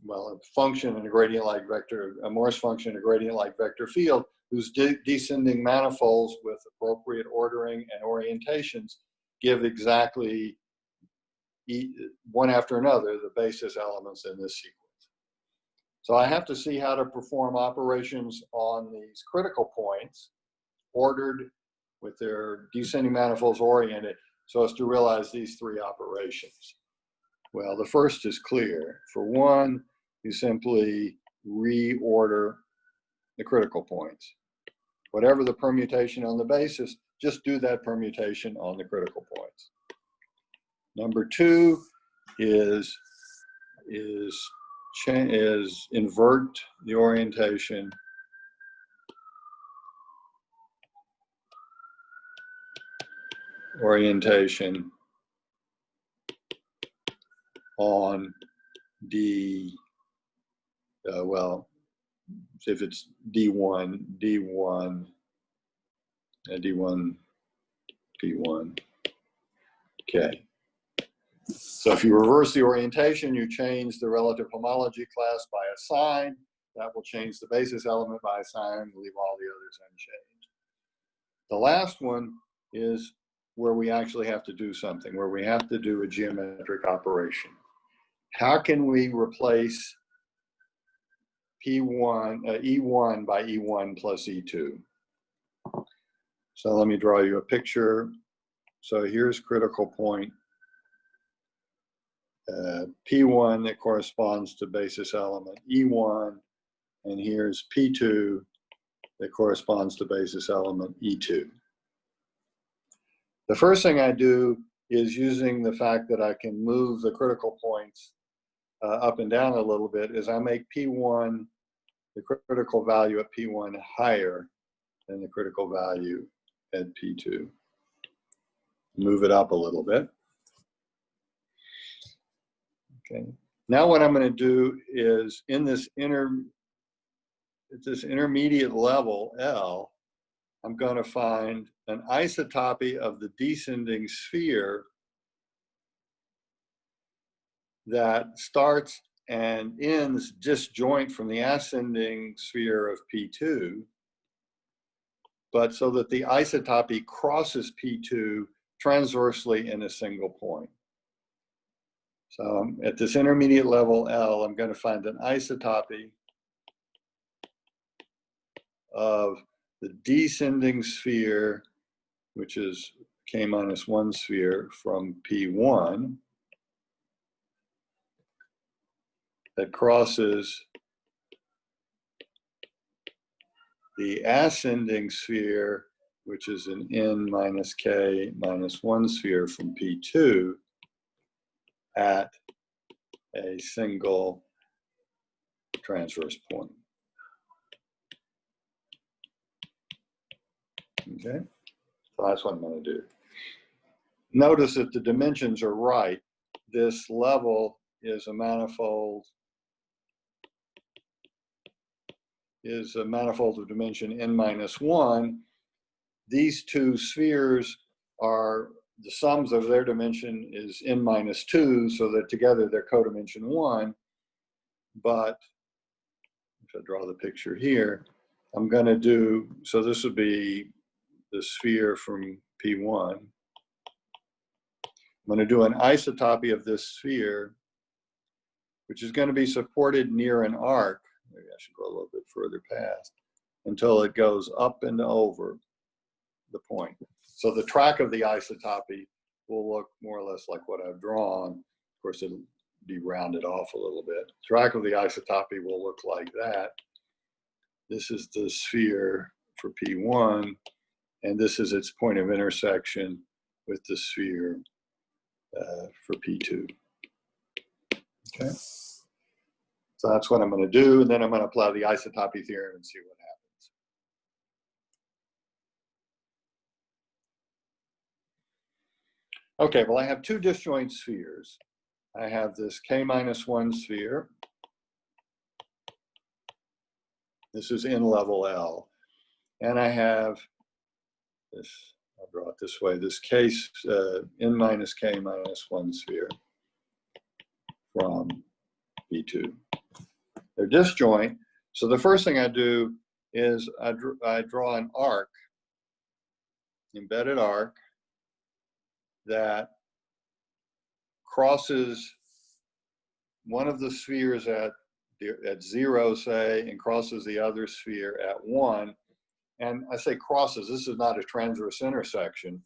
well, a function in a gradient-like vector, a Morse function, a gradient-like vector field, whose descending manifolds with appropriate ordering and orientations give exactly one after another the basis elements in this sequence. So I have to see how to perform operations on these critical points, ordered with their descending manifolds oriented, so as to realize these three operations. Well, the first is clear. For one, you simply reorder the critical points. Whatever the permutation on the basis, just do that permutation on the critical points. Number two is invert the orientation on D, well, if it's D1, D1, D1, P1, okay. So if you reverse the orientation, you change the relative homology class by a sign. That will change the basis element by a sign, leave all the others unchanged. The last one is where we actually have to do something, where we have to do a geometric operation. How can we replace E1 by E1 plus E2? So let me draw you a picture. So here's critical point P1 that corresponds to basis element E1, and here's P2 that corresponds to basis element E2. The first thing I do is, using the fact that I can move the critical points up and down a little bit, is I make P1, the critical value at P1, higher than the critical value at P2. Move it up a little bit. Okay. Now what I'm going to do is, in this intermediate level L, I'm going to find an isotopy of the descending sphere that starts and ends disjoint from the ascending sphere of P2, but so that the isotopy crosses P2 transversely in a single point. So at this intermediate level L, I'm going to find an isotopy of the descending sphere, which is K-1 sphere from P1, that crosses the ascending sphere, which is an N-K-1 sphere from P2, at a single transverse point. Okay, so that's what I'm going to do. Notice that the dimensions are right. This level is a manifold of dimension n-1. These two spheres are, the sums of their dimension is n-2, so that together they're codimension 1. But if I draw the picture here, I'm going to do, so this would be the sphere from P1. I'm going to do an isotopy of this sphere, which is going to be supported near an arc. Maybe I should go a little bit further past, until it goes up and over the point. So the track of the isotopy will look more or less like what I've drawn. Of course, it'll be rounded off a little bit. Track of the isotopy will look like that. This is the sphere for P1, and this is its point of intersection with the sphere for P2. Okay. So that's what I'm going to do, and then I'm going to apply the isotopy theorem and see what happens. Okay, well, I have two disjoint spheres. I have this k-1 sphere. This is in level L. And I have this, I'll draw it this way, this n minus k-1 sphere from B2. They're disjoint. So the first thing I do is I draw an arc, embedded arc, that crosses one of the spheres at 0, say, and crosses the other sphere at 1. And I say crosses, this is not a transverse intersection,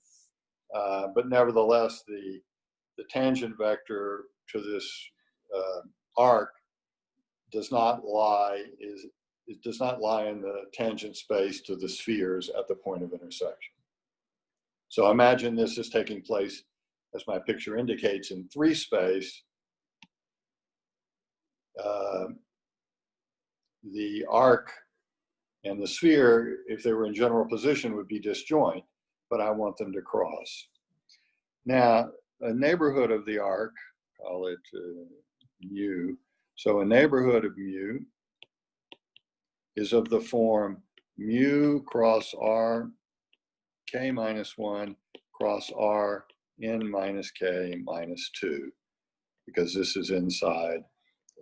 but nevertheless, the tangent vector to this arc does not lie it does not lie in the tangent space to the spheres at the point of intersection. So imagine this is taking place, as my picture indicates, in 3 space. The arc and the sphere, if they were in general position, would be disjoint, but I want them to cross. Now, a neighborhood of the arc, call it mu. So a neighborhood of mu is of the form mu cross r k-1 cross r n minus k minus 2, because this is inside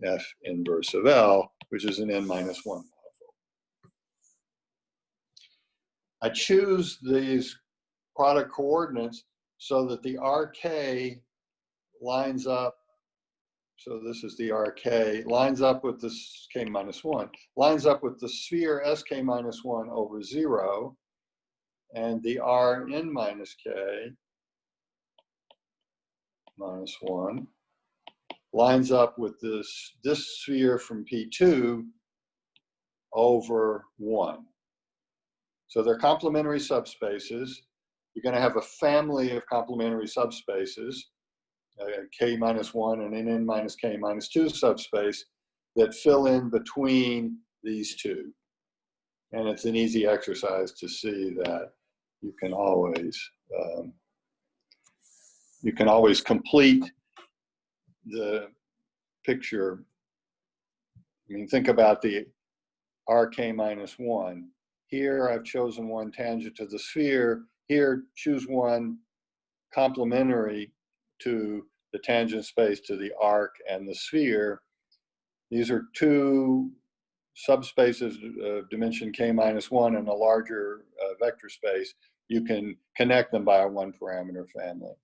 F inverse of L, which is an n minus 1 manifold. I choose these product coordinates so that the RK lines up, so this is the RK, lines up with this k-1, lines up with the sphere sk-1 over 0, and the Rn minus k minus 1 lines up with this sphere from P2 over 1. So they're complementary subspaces. You're going to have a family of complementary subspaces, k-1 and an n minus k minus 2 subspace that fill in between these two. And it's an easy exercise to see that you can always complete the picture. I mean, think about the Rk-1. Here I've chosen one tangent to the sphere. Here, choose one complementary to the tangent space to the arc and the sphere. These are two subspaces of dimension k-1 in a larger vector space. You can connect them by a 1-parameter family.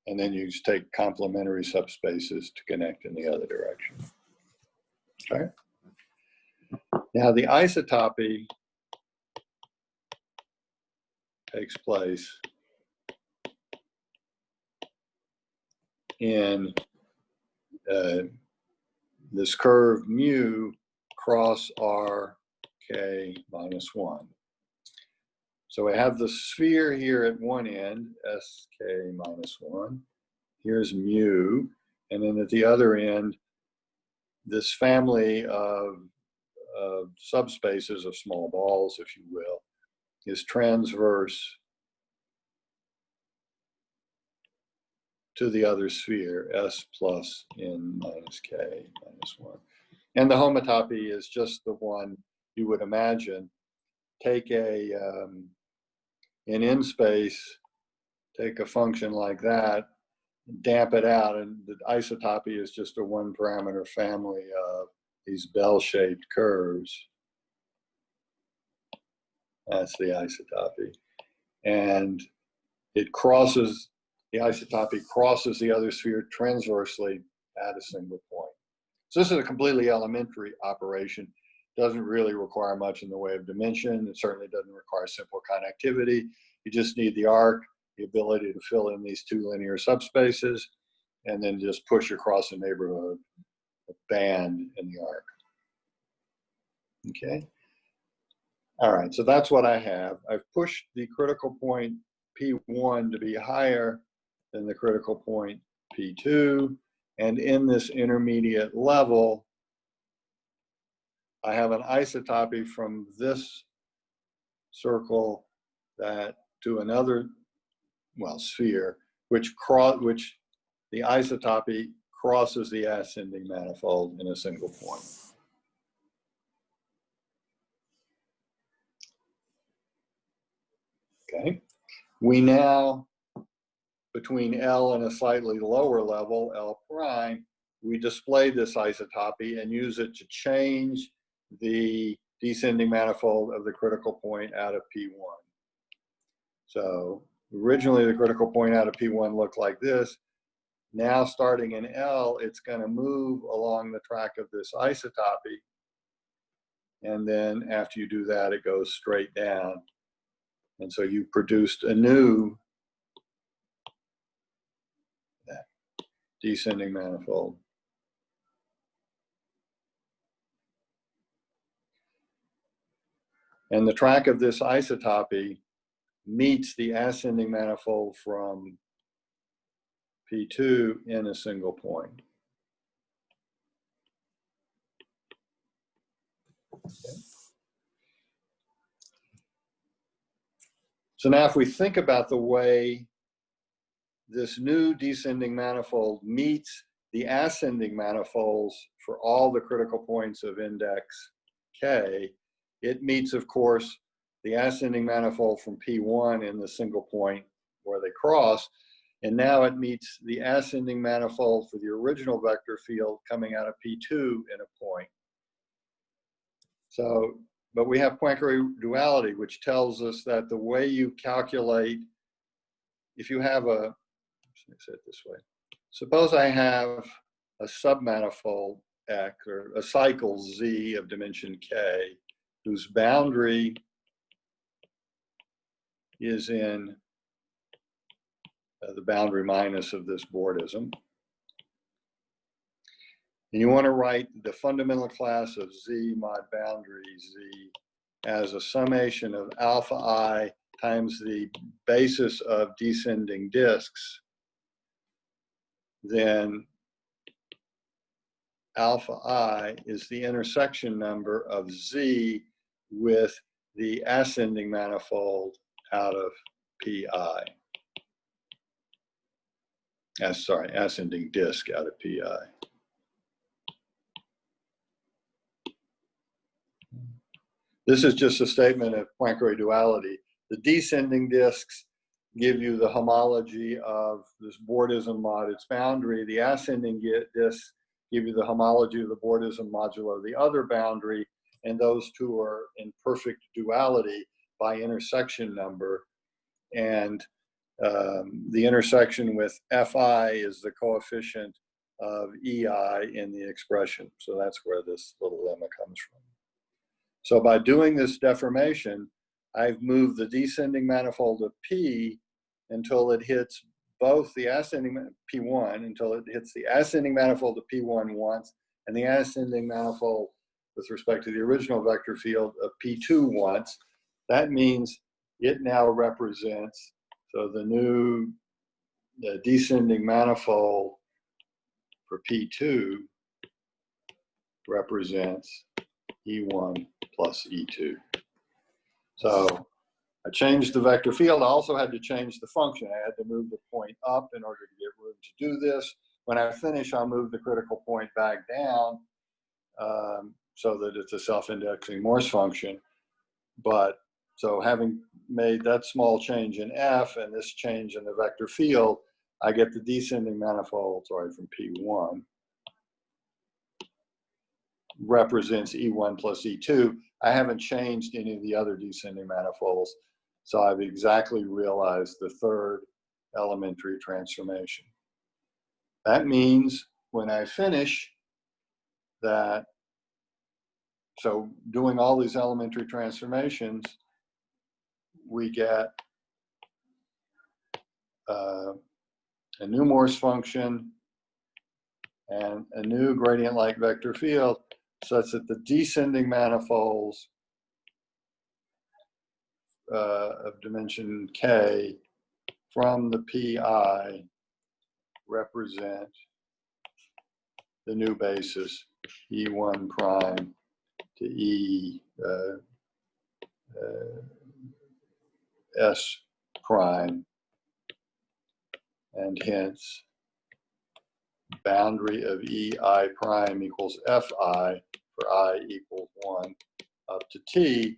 And then you just take complementary subspaces to connect in the other direction. Okay. Now the isotopy takes place in this curve mu cross r k minus 1. So we have the sphere here at one end, sk minus 1. Here's mu. And then at the other end, this family of subspaces of small balls, if you will, is transverse to the other sphere, S plus n minus k minus 1. And the homotopy is just the one you would imagine. Take an n space, take a function like that, damp it out, and the isotopy is just a 1-parameter family of these bell-shaped curves. That's the isotopy. And it crosses, the isotopy crosses the other sphere transversely at a single point. So this is a completely elementary operation. Doesn't really require much in the way of dimension. It certainly doesn't require simple connectivity. You just need the arc, the ability to fill in these two linear subspaces, and then just push across a neighborhood, a band in the arc. Okay. All right, so that's what I have. I've pushed the critical point P1 to be higher than the critical point P2. And in this intermediate level, I have an isotopy from this circle that to another, well, sphere which the isotopy crosses the ascending manifold in a single point. Okay, we now, between L and a slightly lower level, L prime, we display this isotopy and use it to change the descending manifold of the critical point out of P1. So originally the critical point out of P1 looked like this. Now starting in L, it's going to move along the track of this isotopy. And then after you do that, it goes straight down. And so you produced a new descending manifold. And the track of this isotopy meets the ascending manifold from P2 in a single point. Okay. So now if we think about the way this new descending manifold meets the ascending manifolds for all the critical points of index K, it meets, of course, the ascending manifold from P1 in the single point where they cross, and now it meets the ascending manifold for the original vector field coming out of P2 in a point. So, but we have Poincare duality, which tells us that the way you calculate, if you have a, let me say it this way, suppose I have a submanifold X, or a cycle Z of dimension K, whose boundary is in the boundary minus of this bordism. And you want to write the fundamental class of Z mod boundary Z as a summation of alpha I times the basis of descending disks. Then alpha I is the intersection number of Z with the ascending manifold out of PI. Ascending disk out of PI. This is just a statement of Poincare duality. The descending disks give you the homology of this bordism mod its boundary. The ascending disks give you the homology of the bordism modulo the other boundary, and those two are in perfect duality by intersection number. And the intersection with Fi is the coefficient of EI in the expression. So that's where this little lemma comes from. So by doing this deformation, I've moved the descending manifold of P until it hits both the ascending P1, until it hits the ascending manifold of P1 once, and the ascending manifold with respect to the original vector field of P2 once. That means it now represents, so the descending manifold for P2 represents E1 plus E2. So I changed the vector field. I also had to change the function. I had to move the point up in order to get room to do this. When I finish, I'll move the critical point back down so that it's a self-indexing Morse function. But so having made that small change in F and this change in the vector field, I get the descending manifold, sorry, from P1 represents E1 plus E2. I haven't changed any of the other descending manifolds, so I've exactly realized the third elementary transformation. That means when I finish that, so doing all these elementary transformations, we get a new Morse function and a new gradient-like vector field such that the descending manifolds of dimension K from the PI represent the new basis E1 prime to E S prime and hence boundary of EI prime equals FI for I equals 1 up to T.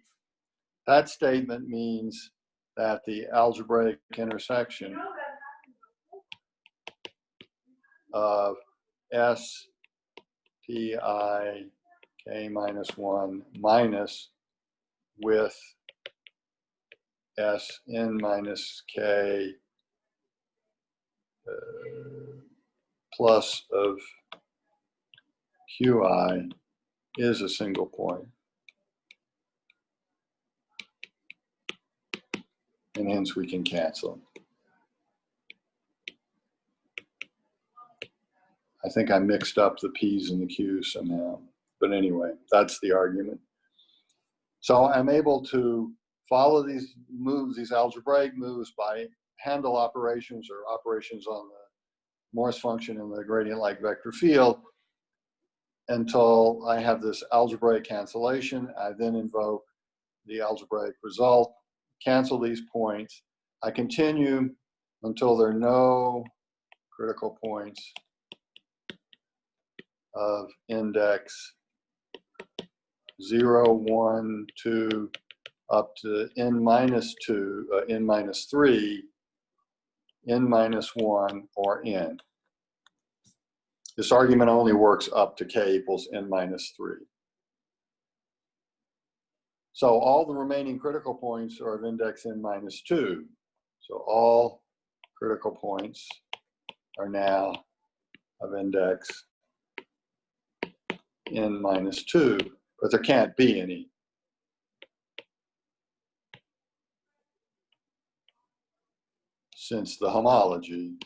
That statement means that the algebraic intersection of S P I K minus 1 minus with S n minus K plus of Qi is a single point. And hence we can cancel. I think I mixed up the P's and the Q's somehow. But anyway, that's the argument. So I'm able to follow these moves, these algebraic moves, by handle operations or operations on the Morse function in the gradient-like vector field until I have this algebraic cancellation. I then invoke the algebraic result, cancel these points. I continue until there are no critical points of index 0, 1, 2, up to n minus 2, n minus 3, n minus 1, or n. This argument only works up to k equals n minus 3. So all the remaining critical points are of index n minus 2. So all critical points are now of index n minus 2, but there can't be any. Since the homology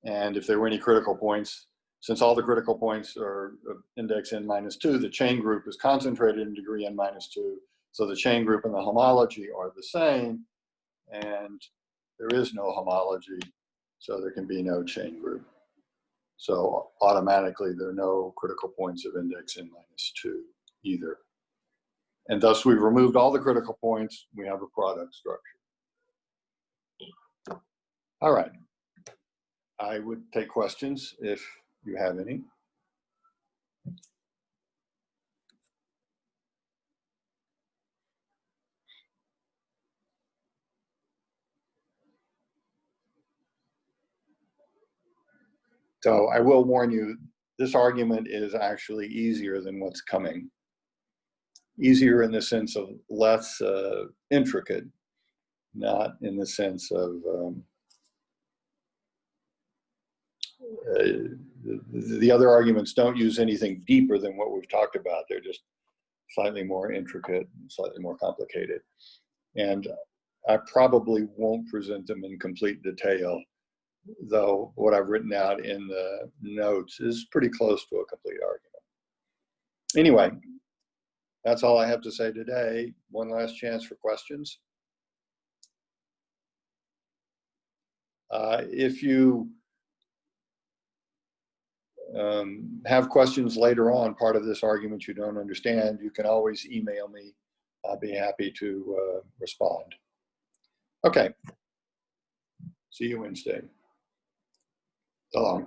and if there were any critical points, since all the critical points are of index n minus 2, the chain group is concentrated in degree n minus 2. So the chain group and the homology are the same, and there is no homology, so there can be no chain group. So automatically there are no critical points of index n minus 2 either. And thus we've removed all the critical points. We have a product structure. All right. I would take questions if you have any. So I will warn you, this argument is actually easier than what's coming. Easier in the sense of less intricate, not in the sense of the other arguments don't use anything deeper than what we've talked about. They're just slightly more intricate, slightly more complicated. And I probably won't present them in complete detail, though what I've written out in the notes is pretty close to a complete argument. Anyway, that's all I have to say today. One last chance for questions. If you have questions later on, part of this argument you don't understand, you can always email me. I'll be happy to respond. Okay. See you Wednesday. So long.